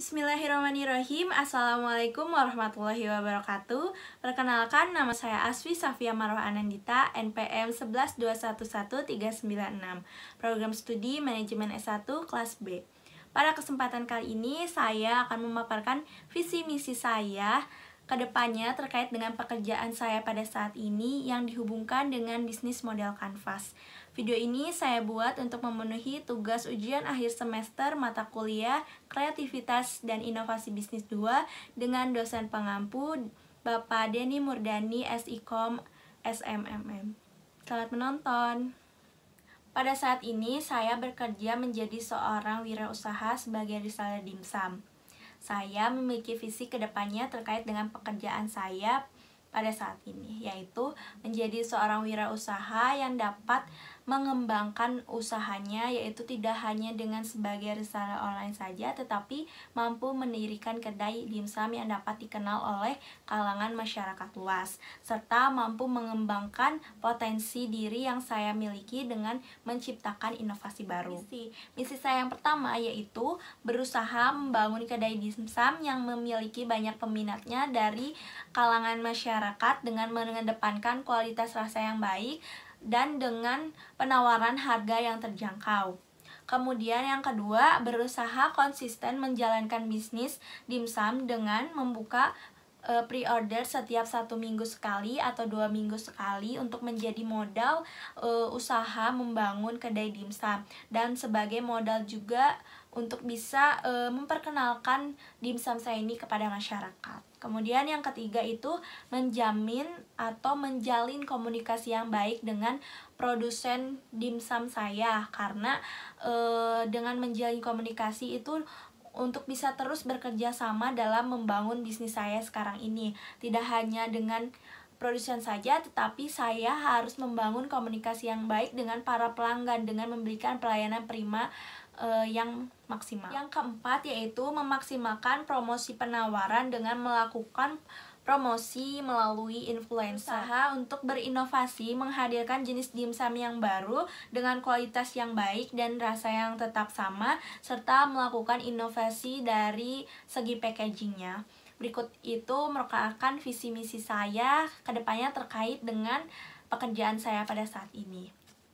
Bismillahirrahmanirrahim. Assalamualaikum warahmatullahi wabarakatuh. Perkenalkan, nama saya Asfi Safia Marwah Anandita, NPM 112111396, Program Studi Manajemen S1 Kelas B. Pada kesempatan kali ini, saya akan memaparkan visi misi saya ke depannya terkait dengan pekerjaan saya pada saat ini yang dihubungkan dengan bisnis model kanvas. Video ini saya buat untuk memenuhi tugas ujian akhir semester mata kuliah Kreativitas dan Inovasi Bisnis 2 dengan dosen pengampu Bapak Denny Murdani, SIKOM, SMMM. Selamat menonton! Pada saat ini, saya bekerja menjadi seorang wirausaha sebagai reseller dimsum. Saya memiliki visi kedepannya terkait dengan pekerjaan saya pada saat ini, yaitu menjadi seorang wirausaha yang dapat mengembangkan usahanya, yaitu tidak hanya dengan sebagai reseller online saja, tetapi mampu mendirikan kedai dimsum yang dapat dikenal oleh kalangan masyarakat luas, serta mampu mengembangkan potensi diri yang saya miliki dengan menciptakan inovasi baru. Misi saya yang pertama yaitu berusaha membangun kedai dimsum yang memiliki banyak peminatnya dari kalangan masyarakat dengan mengedepankan kualitas rasa yang baik dan dengan penawaran harga yang terjangkau. Kemudian yang kedua, berusaha konsisten menjalankan bisnis dimsum dengan membuka pre-order setiap 1 minggu sekali atau 2 minggu sekali untuk menjadi modal usaha membangun kedai dimsum, dan sebagai modal juga untuk bisa memperkenalkan dimsum saya ini kepada masyarakat. Kemudian yang ketiga itu menjamin atau menjalin komunikasi yang baik dengan produsen dimsum saya, karena dengan menjalin komunikasi itu untuk bisa terus bekerja sama dalam membangun bisnis saya sekarang ini. Tidak hanya dengan produsen saja, tetapi saya harus membangun komunikasi yang baik dengan para pelanggan dengan memberikan pelayanan prima yang maksimal. Yang keempat yaitu memaksimalkan promosi penawaran dengan melakukan promosi melalui influencer. Usaha untuk berinovasi, menghadirkan jenis dimsum yang baru dengan kualitas yang baik dan rasa yang tetap sama, serta melakukan inovasi dari segi packagingnya. Berikut itu merupakan visi misi saya kedepannya terkait dengan pekerjaan saya pada saat ini.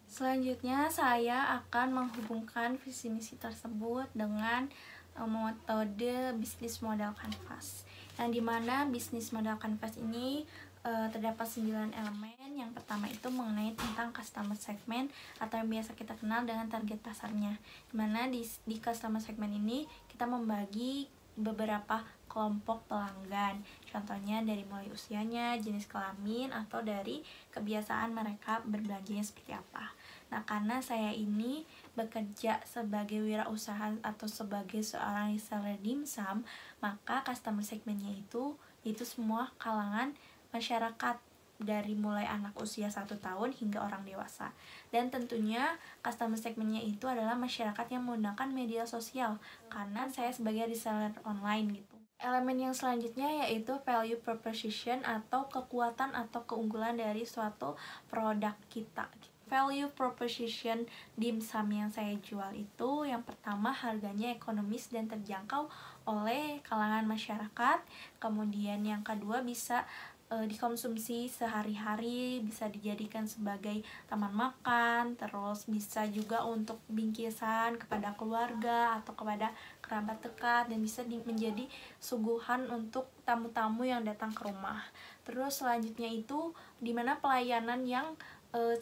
Selanjutnya saya akan menghubungkan visi misi tersebut dengan metode bisnis model kanvas, yang dimana bisnis model kanvas ini terdapat 9 elemen. Yang pertama itu mengenai tentang customer segment atau yang biasa kita kenal dengan target pasarnya, dimana di customer segment ini kita membagi beberapa kelompok pelanggan, contohnya dari mulai usianya, jenis kelamin, atau dari kebiasaan mereka berbelanjanya seperti apa. Nah, karena saya ini bekerja sebagai wirausaha atau sebagai seorang reseller dimsum, maka customer segmentnya itu semua kalangan masyarakat dari mulai anak usia 1 tahun hingga orang dewasa. Dan tentunya customer segmentnya itu adalah masyarakat yang menggunakan media sosial, karena saya sebagai reseller online gitu. Elemen yang selanjutnya yaitu value proposition atau kekuatan atau keunggulan dari suatu produk kita. Value proposition dimsum yang saya jual itu yang pertama harganya ekonomis dan terjangkau oleh kalangan masyarakat. Kemudian yang kedua bisa dikonsumsi sehari-hari, bisa dijadikan sebagai taman makan, terus bisa juga untuk bingkisan kepada keluarga atau kepada kerabat dekat, dan bisa menjadi suguhan untuk tamu-tamu yang datang ke rumah. Terus selanjutnya itu dimana pelayanan yang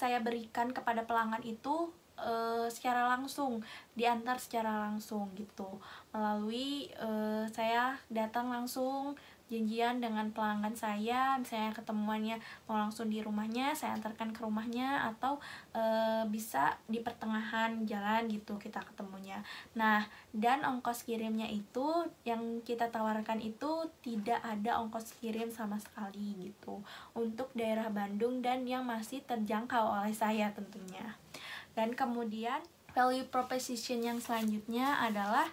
saya berikan kepada pelanggan itu secara langsung, diantar secara langsung gitu, melalui saya datang langsung janjian dengan pelanggan saya, misalnya ketemuannya mau langsung di rumahnya, saya antarkan ke rumahnya, atau bisa di pertengahan jalan gitu kita ketemunya. Nah, dan ongkos kirimnya itu yang kita tawarkan itu tidak ada ongkos kirim sama sekali gitu untuk daerah Bandung dan yang masih terjangkau oleh saya tentunya. Dan kemudian value proposition yang selanjutnya adalah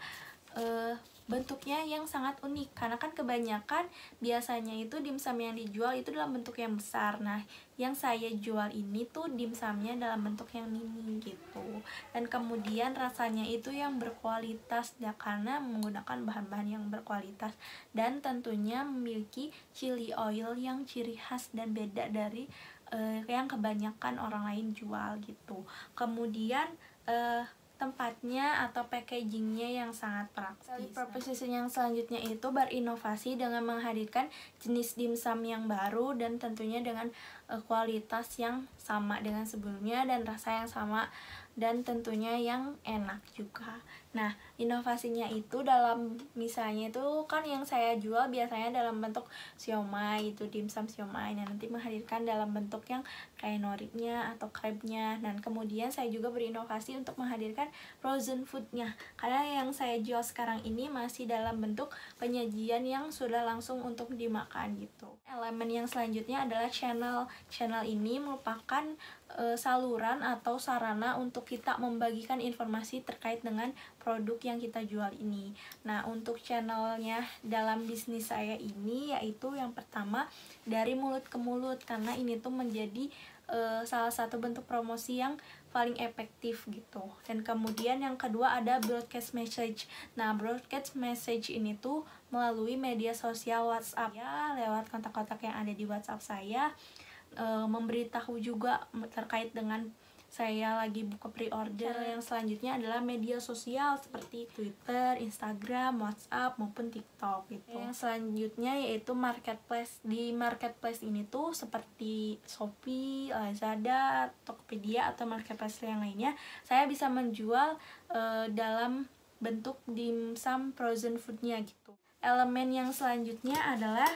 bentuknya yang sangat unik, karena kan kebanyakan biasanya itu dimsum yang dijual itu dalam bentuk yang besar. Nah, yang saya jual ini tuh dimsumnya dalam bentuk yang mini gitu, dan kemudian rasanya itu yang berkualitas ya, karena menggunakan bahan-bahan yang berkualitas, dan tentunya memiliki chili oil yang ciri khas dan beda dari yang kebanyakan orang lain jual gitu. Kemudian tempatnya atau packagingnya yang sangat praktis. Proposition yang selanjutnya itu berinovasi dengan menghadirkan jenis dimsum yang baru dan tentunya dengan kualitas yang sama dengan sebelumnya dan rasa yang sama dan tentunya yang enak juga. Nah, inovasinya itu dalam misalnya itu kan yang saya jual biasanya dalam bentuk siomay, itu dimsum siomay. Nah, nanti menghadirkan dalam bentuk yang kayak noriknya atau crabnya. Dan kemudian saya juga berinovasi untuk menghadirkan frozen foodnya, karena yang saya jual sekarang ini masih dalam bentuk penyajian yang sudah langsung untuk dimakan gitu. Elemen yang selanjutnya adalah channel. Channel ini merupakan saluran atau sarana untuk kita membagikan informasi terkait dengan produk yang kita jual ini. Nah, untuk channelnya dalam bisnis saya ini yaitu yang pertama dari mulut ke mulut, karena ini tuh menjadi salah satu bentuk promosi yang paling efektif gitu. Dan kemudian yang kedua ada broadcast message. Nah, broadcast message ini tuh melalui media sosial WhatsApp ya, lewat kontak-kontak yang ada di WhatsApp saya, memberitahu juga terkait dengan saya lagi buka pre-order. Yang selanjutnya adalah media sosial seperti Twitter, Instagram, WhatsApp maupun TikTok gitu. Yang selanjutnya yaitu marketplace. Di marketplace ini tuh seperti Shopee, Lazada, Tokopedia atau marketplace yang lainnya, saya bisa menjual dalam bentuk dimsum frozen foodnya gitu. Elemen yang selanjutnya adalah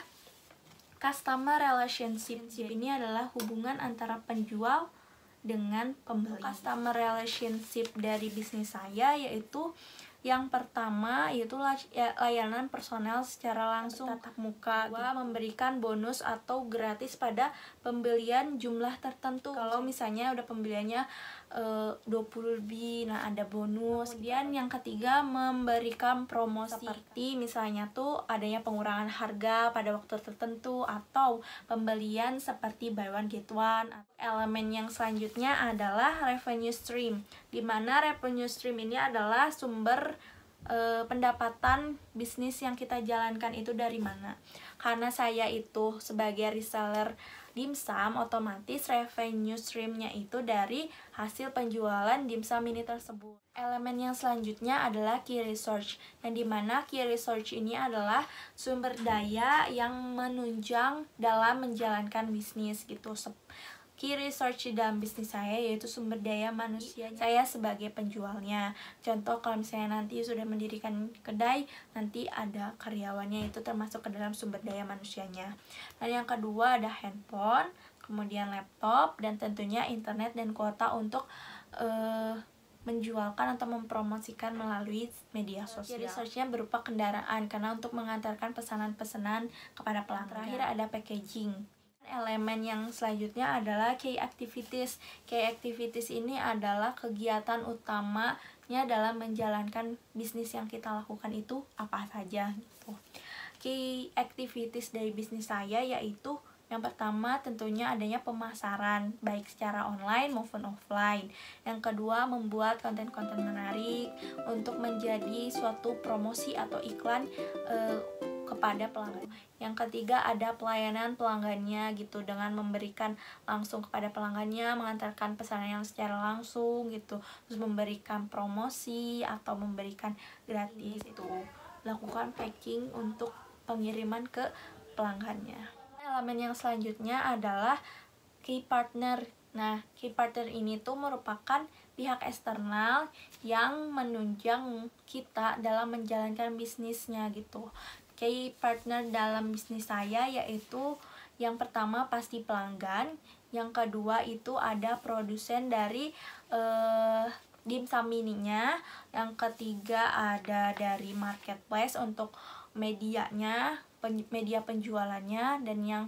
customer relationship. Ini adalah hubungan antara penjual dengan pembeli. Customer relationship dari bisnis saya yaitu yang pertama yaitu layanan personel secara langsung tatap muka. Kedua, memberikan bonus atau gratis pada pembelian jumlah tertentu. Kalau misalnya udah pembeliannya 20 lebih, nah ada bonus. Kemudian yang ketiga, memberikan promosi seperti misalnya tuh adanya pengurangan harga pada waktu tertentu atau pembelian seperti buy one get one. Elemen yang selanjutnya adalah revenue stream, dimana revenue stream ini adalah sumber pendapatan bisnis yang kita jalankan itu dari mana. Karena saya itu sebagai reseller dimsum, otomatis revenue streamnya itu dari hasil penjualan dimsum ini tersebut. Elemen yang selanjutnya adalah key research, yang dimana key research ini adalah sumber daya yang menunjang dalam menjalankan bisnis gitu. Key research di dalam bisnis saya yaitu sumber daya manusia saya sebagai penjualnya. Contoh, kalau misalnya nanti sudah mendirikan kedai, nanti ada karyawannya, itu termasuk ke dalam sumber daya manusianya. Dan yang kedua ada handphone, kemudian laptop, dan tentunya internet dan kuota untuk menjualkan atau mempromosikan melalui media sosial. Researchnya berupa kendaraan, karena untuk mengantarkan pesanan-pesanan kepada pelanggan. Terakhir ada packaging. Elemen yang selanjutnya adalah key activities. Key activities ini adalah kegiatan utamanya dalam menjalankan bisnis yang kita lakukan itu apa saja gitu. Key activities dari bisnis saya yaitu yang pertama tentunya adanya pemasaran baik secara online maupun offline. Yang kedua, membuat konten-konten menarik untuk menjadi suatu promosi atau iklan kepada pelanggan. Yang ketiga ada pelayanan pelanggannya gitu, dengan memberikan langsung kepada pelanggannya, mengantarkan pesanan yang secara langsung gitu, terus memberikan promosi atau memberikan gratis itu, lakukan packing untuk pengiriman ke pelanggannya. Elemen yang selanjutnya adalah key partner. Nah, key partner ini tuh merupakan pihak eksternal yang menunjang kita dalam menjalankan bisnisnya gitu. Key partner dalam bisnis saya yaitu yang pertama pasti pelanggan, yang kedua itu ada produsen dari dimsum mininya, yang ketiga ada dari marketplace untuk medianya, media penjualannya, dan yang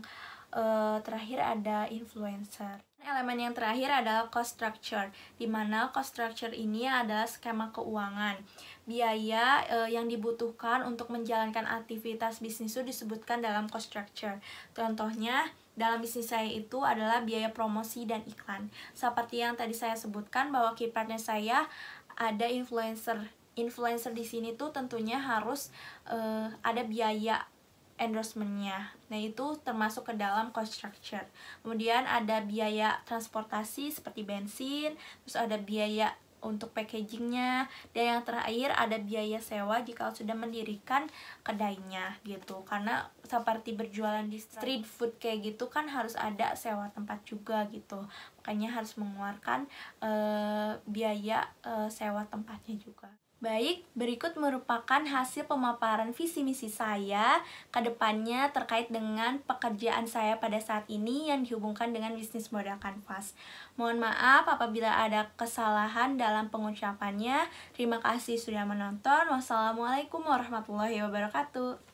terakhir ada influencer. Elemen yang terakhir adalah cost structure, di mana cost structure ini adalah skema keuangan. Biaya yang dibutuhkan untuk menjalankan aktivitas bisnis itu disebutkan dalam cost structure. Contohnya, dalam bisnis saya itu adalah biaya promosi dan iklan. Seperti yang tadi saya sebutkan bahwa key partner saya ada influencer. Influencer di sini tuh tentunya harus ada biaya endorsementnya. Nah, itu termasuk ke dalam cost structure. Kemudian ada biaya transportasi seperti bensin, terus ada biaya untuk packagingnya, dan yang terakhir ada biaya sewa jika sudah mendirikan kedainya gitu. Karena seperti berjualan di street food kayak gitu kan harus ada sewa tempat juga gitu. Makanya harus mengeluarkan biaya sewa tempatnya juga. Baik, berikut merupakan hasil pemaparan visi misi saya ke depannya terkait dengan pekerjaan saya pada saat ini yang dihubungkan dengan bisnis modal kanvas. Mohon maaf apabila ada kesalahan dalam pengucapannya. Terima kasih sudah menonton. Wassalamualaikum warahmatullahi wabarakatuh.